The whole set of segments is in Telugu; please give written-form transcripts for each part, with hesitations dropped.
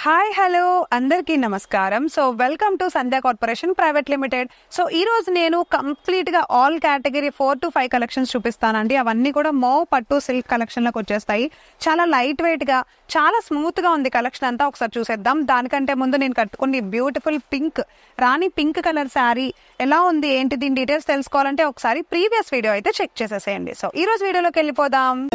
హాయ్ హలో అందరికీ నమస్కారం. So welcome to Sandhya corporation private limited. So ఈ రోజు నేను కంప్లీట్గా ఆల్ కేటగిరీ 4 to 5 కలెక్షన్స్ చూపిస్తానండి. అవన్నీ కూడా మౌ పట్టు సిల్క్ కలెక్షన్లోకి వచ్చేస్తాయి. చాలా లైట్ వెయిట్గా, చాలా స్మూత్గా ఉంది కలెక్షన్ అంతా. ఒకసారి చూసేద్దాం. దానికంటే ముందు నేను కట్టుకుని beautiful pink Rani pink colour sari ఎలా ఉంది ఏంటి దీని డీటెయిల్స్ తెలుసుకోవాలంటే ఒకసారి ప్రీవియస్ వీడియో అయితే చెక్ చేసేసేయండి. సో ఈ రోజు వీడియోలోకి వెళ్ళిపోదాం.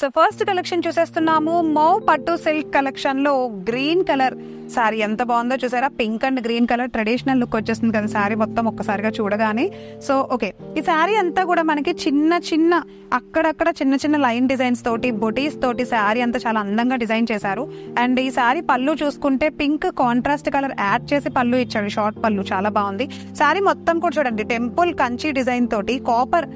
సో ఫస్ట్ కలెక్షన్ చూసేస్తున్నాము. మౌ పట్టు సిల్క్ కలెక్షన్ లో గ్రీన్ కలర్ శారీ ఎంత బాగుందో చూసారా. Pink and green colour traditional look వచ్చేస్తుంది కదా శారీ మొత్తం ఒక్కసారిగా చూడగానే. సో ఓకే, ఈ శారీ అంతా కూడా మనకి చిన్న చిన్న అక్కడక్కడ చిన్న చిన్న లైన్ డిజైన్స్ తోటి బొటీస్ తోటి శారీ అంతా చాలా అందంగా డిజైన్ చేశారు. అండ్ ఈ శారీ పళ్ళు చూసుకుంటే పింక్ కాంట్రాస్ట్ కలర్ యాడ్ చేసి పళ్ళు ఇచ్చాడు, షార్ట్ పళ్ళు చాలా బాగుంది. శారీ మొత్తం కూడా చూడండి టెంపుల్ కంచి డిజైన్ తోటి కాపర్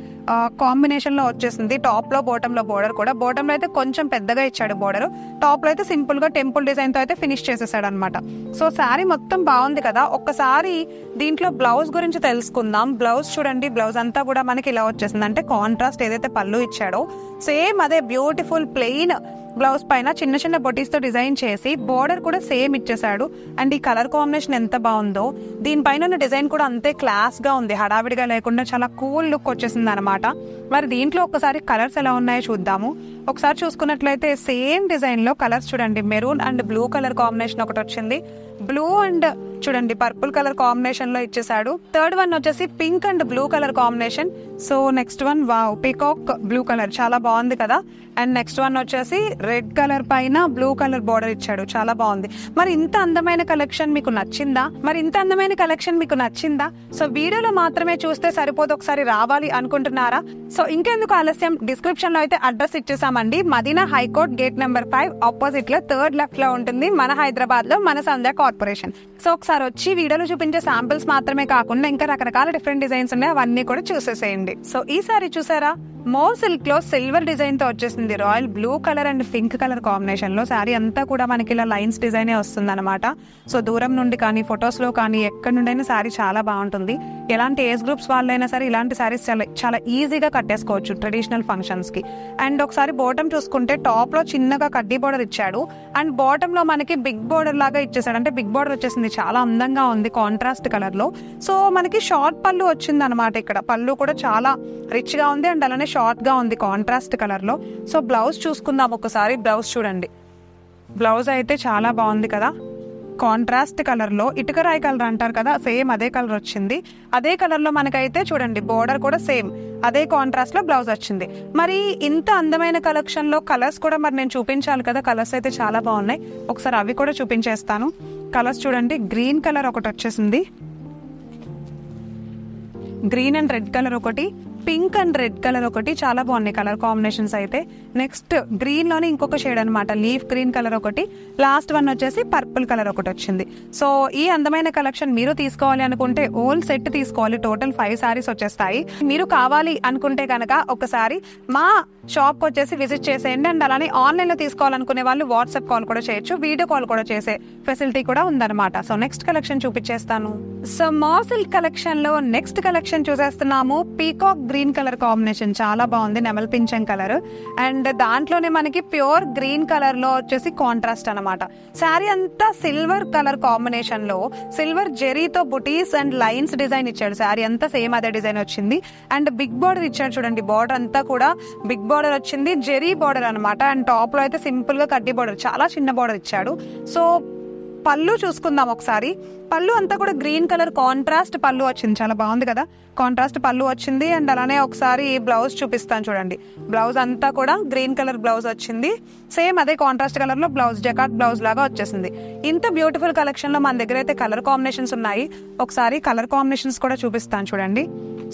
కాంబినేషన్ లో వచ్చేసింది. టాప్ లో బాటమ్ లో బోర్డర్ కూడా, బాటమ్ లో అయితే కొంచెం పెద్దగా ఇచ్చాడు బోర్డర్, టాప్ లో అయితే సింపుల్ గా టెంపుల్ డిజైన్ తో అయితే ఫినిష్ చేసేసాడు అనమాట. సో శారీ మొత్తం బాగుంది కదా. ఒక్కసారి దీంట్లో బ్లౌజ్ గురించి తెలుసుకుందాం. బ్లౌజ్ చూడండి, బ్లౌజ్ అంతా కూడా మనకి ఇలా వచ్చేసింది. అంటే కాంట్రాస్ట్ ఏదైతే పళ్ళు ఇచ్చాడో సేమ్ అదే బ్యూటిఫుల్ ప్లెయిన్ బ్లౌజ్ పైన చిన్న చిన్న బొటీస్ తో డిజైన్ చేసి బోర్డర్ కూడా సేమ్ ఇచ్చేసాడు. అండ్ ఈ కలర్ కాంబినేషన్ ఎంత బాగుందో, దీనిపైన ఉన్న డిజైన్ కూడా అంతే క్లాస్ గా ఉంది, హడావిడిగా లేకుండా చాలా కూల్ లుక్ వచ్చేసింది అనమాట. మరి దీంట్లో ఒకసారి కలర్స్ ఎలా ఉన్నాయో చూద్దాము. ఒకసారి చూసుకున్నట్లయితే సేమ్ డిజైన్ లో కలర్స్ చూడండి, maroon and blue colour combination ఒకటి వచ్చింది, బ్లూ అండ్ చూడండి పర్పుల్ కలర్ కాంబినేషన్ లో ఇచ్చేసాడు. థర్డ్ వన్ వచ్చేసి pink and blue colour combination. So next one wow peacock blue colour చాలా బాగుంది కదా. అండ్ నెక్స్ట్ వన్ వచ్చేసి రెడ్ కలర్ పైన బ్లూ కలర్ బార్డర్ ఇచ్చాడు, చాలా బాగుంది. మరి ఇంత అందమైన కలెక్షన్ మీకు నచ్చిందా? సో వీడియోలో మాత్రమే చూస్తే సరిపోదు, ఒకసారి రావాలి అనుకుంటున్నారా? సో ఇంకెందుకు ఆలస్యం, డిస్క్రిప్షన్ లో అయితే అడ్రస్ ఇచ్చేసామండి. Madina high court gate number 5 opposite లో థర్డ్ లెఫ్ట్ లో ఉంటుంది, మన హైదరాబాద్ లో మన సంధ్యా కార్పొరేషన్. సో ఒకసారి వచ్చి వీడియోలో చూపించే శాంపిల్స్ మాత్రమే కాకుండా ఇంకా రకరకాల డిఫరెంట్ డిజైన్స్ ఉన్నాయి, అవన్నీ కూడా చూసేసేయండి. సో ఈ సారీ చూసారా, మౌ సిల్క్ లో సిల్వర్ డిజైన్ తో వచ్చేసింది. Royal blue colour and pink colour combination లో శారీ అంతా కూడా మనకి ఇలా లైన్స్ డిజైన్ వస్తుంది అనమాట. సో దూరం నుండి కానీ ఫొటోస్ లో కానీ ఎక్కడి నుండైనా శారీ చాలా బాగుంటుంది. ఎలాంటి ఏజ్ గ్రూప్స్ వాళ్ళైనా సరే ఇలాంటి శారీస్ చాలా ఈజీగా కట్టేసుకోవచ్చు ట్రెడిషనల్ ఫంక్షన్స్ కి. అండ్ ఒకసారి బాటమ్ చూసుకుంటే టాప్ లో చిన్నగా కడ్డీ బోర్డర్ ఇచ్చాడు అండ్ బాటమ్ లో మనకి బిగ్ బోర్డర్ లాగా ఇచ్చేసాడు, అంటే బిగ్ బోర్డర్ వచ్చేసింది, చాలా అందంగా ఉంది కాంట్రాస్ట్ కలర్ లో. సో మనకి షార్ట్ పళ్ళు వచ్చింది అనమాట. ఇక్కడ పళ్ళు కూడా చాలా రిచ్ గా ఉంది అండ్ అలానే షార్ట్ గా ఉంది కాంట్రాస్ట్ కలర్ లో. సో బ్లౌజ్ చూసుకుందాం ఒకసారి. బ్లౌజ్ చూడండి, బ్లౌజ్ అయితే చాలా బాగుంది కదా. కాంట్రాస్ట్ కలర్ లో ఇటుక రాయి కలర్ అంటారు కదా, సేమ్ అదే కలర్ వచ్చింది. అదే కలర్ లో మనకైతే చూడండి బోర్డర్ కూడా సేమ్ అదే కాంట్రాస్ట్ లో బ్లౌజ్ వచ్చింది. మరి ఇంత అందమైన కలెక్షన్ లో కలర్స్ కూడా మరి నేను చూపించాలి కదా. కలర్స్ అయితే చాలా బాగున్నాయి, ఒకసారి అవి కూడా చూపించేస్తాను. కలర్స్ చూడండి, గ్రీన్ కలర్ ఒకటి వచ్చేసింది, గ్రీన్ అండ్ రెడ్ కలర్ ఒకటి, పింక్ అండ్ రెడ్ కలర్ ఒకటి, చాలా బాగున్నాయి కలర్ కాంబినేషన్స్ అయితే. నెక్స్ట్ గ్రీన్ లోనే ఇంకొక షేడ్ అనమాట, లీఫ్ గ్రీన్ కలర్ ఒకటి, లాస్ట్ వన్ వచ్చేసి పర్పుల్ కలర్ ఒకటి వచ్చింది. సో ఈ అందమైన కలెక్షన్ మీరు తీసుకోవాలి అనుకుంటే ఓల్ సెట్ తీసుకోవాలి. టోటల్ 5 సారీస్ వచ్చేస్తాయి. మీరు కావాలి అనుకుంటే కనుక ఒకసారి మా షాప్ కి వచ్చేసి విజిట్ చేసేయండి. అండ్ అలానే ఆన్లైన్ లో తీసుకోవాలనుకునే వాళ్ళు వాట్సాప్ కాల్ కూడా చేయొచ్చు, వీడియో కాల్ కూడా చేసే ఫెసిలిటీ కూడా ఉందన్నమాట. సో నెక్స్ట్ కలెక్షన్ చూపించేస్తాను. సో మౌ సిల్క్ కలెక్షన్ లో నెక్స్ట్ కలెక్షన్ చూసేస్తున్నాము. పీకాక్ గ్రీన్ కలర్ కాంబినేషన్ చాలా బాగుంది, నెమల్ పింఛం కలర్. అండ్ దాంట్లోనే మనకి ప్యూర్ గ్రీన్ కలర్ లో వచ్చేసి కాంట్రాస్ట్ అనమాట. శారీ అంతా సిల్వర్ కలర్ కాంబినేషన్ లో silver జెరీతో buttis and lines design ఇచ్చాడు. శారీ అంతా సేమ్ అదే డిజైన్ వచ్చింది. అండ్ బిగ్ బార్డర్ ఇచ్చాడు చూడండి, బార్డర్ అంతా కూడా బిగ్ బార్డర్ వచ్చింది, జెరీ బార్డర్ అనమాట. అండ్ టాప్ లో అయితే సింపుల్ గా కడ్డీ బార్డర్, చాలా చిన్న బార్డర్ ఇచ్చాడు. సో పళ్ళు చూసుకుందాం ఒకసారి. పళ్ళు అంతా కూడా గ్రీన్ కలర్ కాంట్రాస్ట్ పళ్ళు వచ్చింది, చాలా బాగుంది కదా. కాంట్రాస్ట్ పళ్ళు వచ్చింది. అండ్ అలానే ఒకసారి బ్లౌజ్ చూపిస్తాను చూడండి. బ్లౌజ్ అంతా కూడా గ్రీన్ కలర్ బ్లౌజ్ వచ్చింది, సేమ్ అదే కాంట్రాస్ట్ కలర్ లో బ్లౌజ్, జకాట్ బ్లౌజ్ లాగా వచ్చేసింది. ఇంత బ్యూటిఫుల్ కలెక్షన్ లో మన దగ్గర అయితే కలర్ కాంబినేషన్స్ ఉన్నాయి. ఒకసారి కలర్ కాంబినేషన్స్ కూడా చూపిస్తాను చూడండి.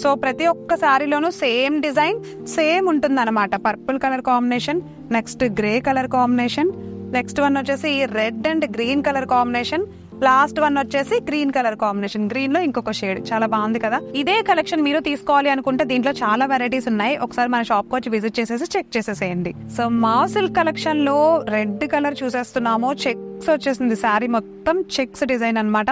సో ప్రతి ఒక్క శారీలోనూ సేమ్ డిజైన్ సేమ్ ఉంటుంది అనమాట. Purple colour combination, next grey colour combination, next one వచ్చేసి red and green colour combination, last one వచ్చేసి గ్రీన్ కలర్ కాంబినేషన్, గ్రీన్ లో ఇంకొక షేడ్. చాలా బాగుంది కదా. ఇదే కలెక్షన్ మీరు తీసుకోవాలి అనుకుంటే దీంట్లో చాలా వెరైటీస్ ఉన్నాయి. ఒకసారి మన షాప్ కి వచ్చి విజిట్ చేసేసి చెక్ చేసేసేయండి. సో మా సిల్క్ కలెక్షన్ లో రెడ్ కలర్ చూసేస్తున్నాము. చెక్స్ వచ్చేసింది, శారీ మొత్తం చెక్స్ డిజైన్ అనమాట.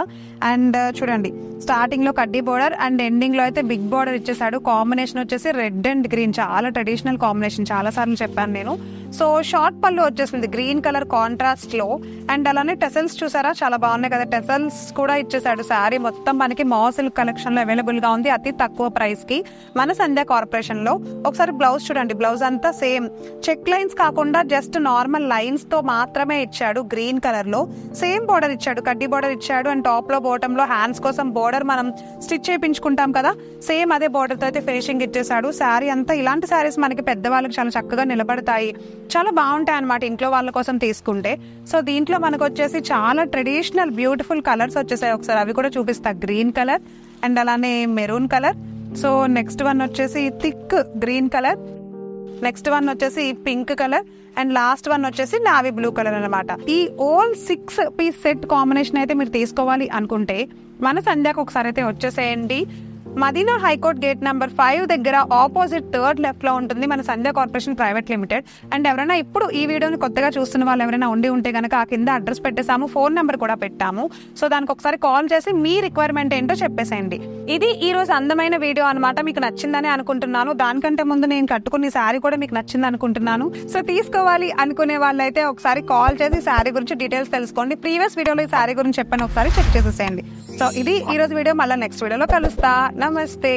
అండ్ చూడండి, స్టార్టింగ్ లో కడ్డీ బోర్డర్ అండ్ ఎండింగ్ లో అయితే బిగ్ బోర్డర్ ఇచ్చేసాడు. కాంబినేషన్ వచ్చేసి రెడ్ అండ్ గ్రీన్, చాలా ట్రెడిషనల్ కాంబినేషన్, చాలా సార్లు చెప్పాను నేను. సో షార్ట్ పళ్ళు వచ్చేసింది గ్రీన్ కలర్ కాంట్రాస్ట్ లో. అండ్ అలానే టెసల్స్ చూసారా, చాలా బాగున్నాయి కదా. టెసల్స్ కూడా ఇచ్చేసాడు. శారీ మొత్తం మనకి మా సిల్క్ కలెక్షన్ లో అవైలబుల్ గా ఉంది, అతి తక్కువ ప్రైస్ కి మన సంధ్య కార్పొరేషన్ లో. ఒకసారి బ్లౌజ్ చూడండి, బ్లౌజ్ అంతా సేమ్ చెక్ లైన్స్ కాకుండా జస్ట్ నార్మల్ లైన్స్ తో మాత్రమే ఇచ్చాడు. గ్రీన్ కలర్ లో సేమ్ బోర్డర్ ఇచ్చాడు, కడ్డీ బోర్డర్ ఇచ్చాడు. అండ్ టాప్ లో బాటమ్ లో హ్యాండ్స్ కోసం బోర్డర్ మనం స్టిచ్ చేయించుకుంటాం కదా, సేమ్ అదే బోర్డర్ తో అయితే ఫినిషింగ్ ఇచ్చేసాడు. శారీ అంతా ఇలాంటి శారీస్ మనకి పెద్దవాళ్ళకి చాలా చక్కగా నిలబడతాయి, చాలా బాగుంటాయి అనమాట ఇంట్లో వాళ్ళ కోసం తీసుకుంటే. సో దీంట్లో మనకు వచ్చేసి చాలా ట్రెడిషనల్ బ్యూటిఫుల్ కలర్స్ వచ్చేసాయి. ఒకసారి అవి కూడా చూపిస్తా. గ్రీన్ కలర్ అండ్ అలానే maroon colour. So next one వచ్చేసి thick green colour, next one వచ్చేసి pink colour, and last one వచ్చేసి నావీ బ్లూ కలర్ అనమాట. ఈ ఓల్ 6 పీస్ సెట్ కాంబినేషన్ అయితే మీరు తీసుకోవాలి అనుకుంటే మన సంధ్యాకు ఒకసారి అయితే వచ్చేసేయండి. మదీనా హైకోర్ట్ గేట్ నెంబర్ 5 దగ్గర ఆపోజిట్ థర్డ్ లెఫ్ట్ లో ఉంటుంది మన సంధ్య కార్పొరేషన్ ప్రైవేట్ లిమిటెడ్. అండ్ ఎవరైనా ఇప్పుడు ఈ వీడియోని కొత్తగా చూస్తున్న వాళ్ళు ఎవరైనా ఉంటే కనుక ఆ కింద అడ్రస్ పెట్టేసాము, ఫోన్ నెంబర్ కూడా పెట్టాము. సో దానికి ఒకసారి కాల్ చేసి మీ రిక్వైర్మెంట్ ఏంటో చెప్పేసేయండి. ఇది ఈ రోజు అందమైన వీడియో అనమాట. మీకు నచ్చిందని అనుకుంటున్నాను. దానికంటే ముందు నేను కట్టుకున్న శారీ కూడా మీకు నచ్చింది అనుకుంటున్నాను. సో తీసుకోవాలి అనుకునే వాళ్ళైతే ఒకసారి కాల్ చేసి శారీ గురించి డీటెయిల్స్ తెలుసుకోండి. ప్రీవియస్ వీడియోలో ఈ శారీ గురించి చెప్పాను, ఒకసారి చెక్ చేసేసేయండి. సో ఇది ఈ రోజు వీడియో. మళ్ళీ నెక్స్ట్ వీడియోలో కలుస్తా. నమస్తే.